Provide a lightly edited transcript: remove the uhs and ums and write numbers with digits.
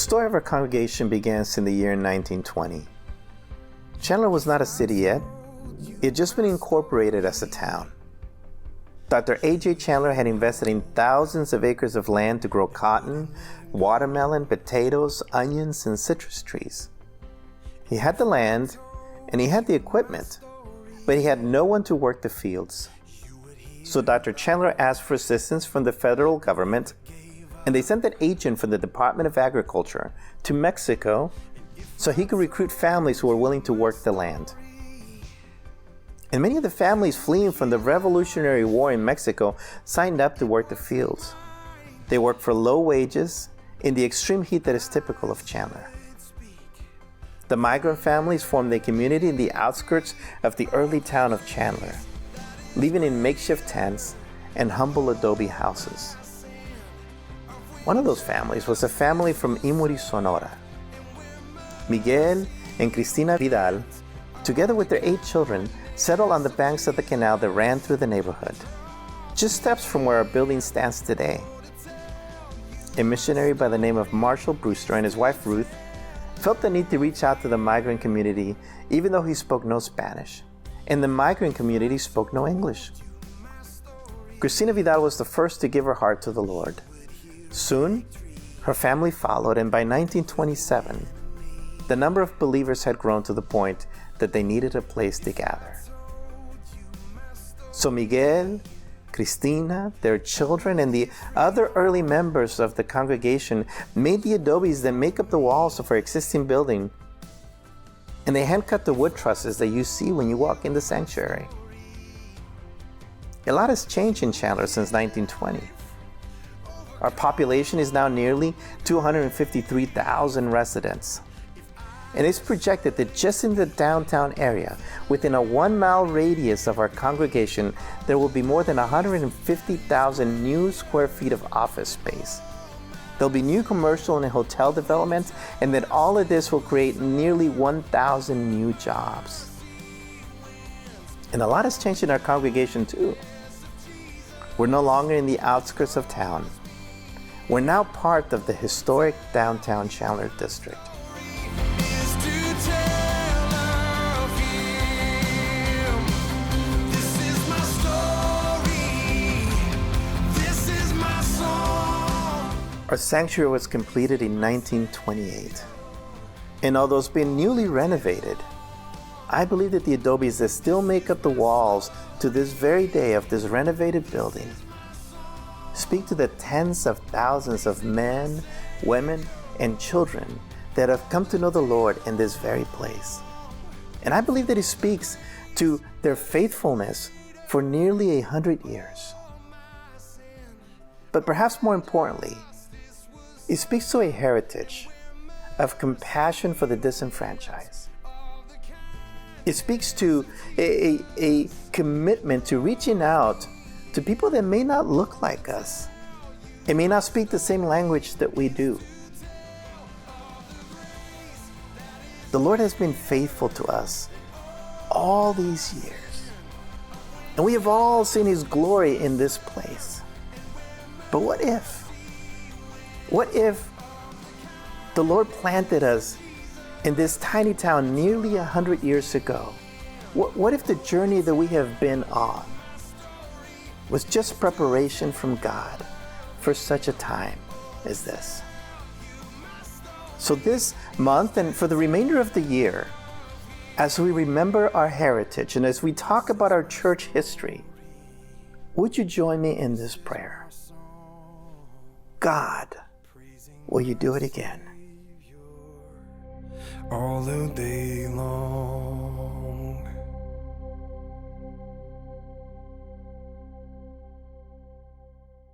story of our congregation begins in the year 1920. Chandler was not a city yet. It had just been incorporated as a town. Dr. A.J. Chandler had invested in thousands of acres of land to grow cotton, watermelon, potatoes, onions, and citrus trees. He had the land and he had the equipment, but he had no one to work the fields. So Dr. Chandler asked for assistance from the federal government, and they sent an agent from the Department of Agriculture to Mexico so he could recruit families who were willing to work the land. And many of the families fleeing from the Revolutionary War in Mexico signed up to work the fields. They worked for low wages in the extreme heat that is typical of Chandler. The migrant families formed a community in the outskirts of the early town of Chandler, living in makeshift tents and humble adobe houses. One of those families was a family from Imuri, Sonora. Miguel and Cristina Vidal, together with their 8 children, settled on the banks of the canal that ran through the neighborhood, just steps from where our building stands today. A missionary by the name of Marshall Brewster and his wife Ruth felt the need to reach out to the migrant community even though he spoke no Spanish, and the migrant community spoke no English. Cristina Vidal was the first to give her heart to the Lord. Soon, her family followed, and by 1927, the number of believers had grown to the point that they needed a place to gather. So Miguel, Cristina, their children, and the other early members of the congregation made the adobes that make up the walls of our existing building, and they hand-cut the wood trusses that you see when you walk in the sanctuary. A lot has changed in Chandler since 1920. Our population is now nearly 253,000 residents. And it's projected that just in the downtown area, within a 1-mile radius of our congregation, there will be more than 150,000 new square feet of office space. There'll be new commercial and hotel developments, and that all of this will create nearly 1,000 new jobs. And a lot has changed in our congregation too. We're no longer in the outskirts of town. We're now part of the historic downtown Chandler district. Our sanctuary was completed in 1928. And although it's been newly renovated, I believe that the adobes that still make up the walls to this very day of this renovated building speak to the tens of thousands of men, women, and children that have come to know the Lord in this very place. And I believe that it speaks to their faithfulness for nearly 100 years. But perhaps more importantly, it speaks to a heritage of compassion for the disenfranchised. It speaks to a commitment to reaching out to people that may not look like us. It may not speak the same language that we do. The Lord has been faithful to us all these years. And we have all seen His glory in this place. But what if? What if the Lord planted us in this tiny town nearly 100 years ago? What if the journey that we have been on was just preparation from God for such a time as this? So this month and for the remainder of the year, as we remember our heritage and as we talk about our church history, would you join me in this prayer? God, will you do it again? All the day long.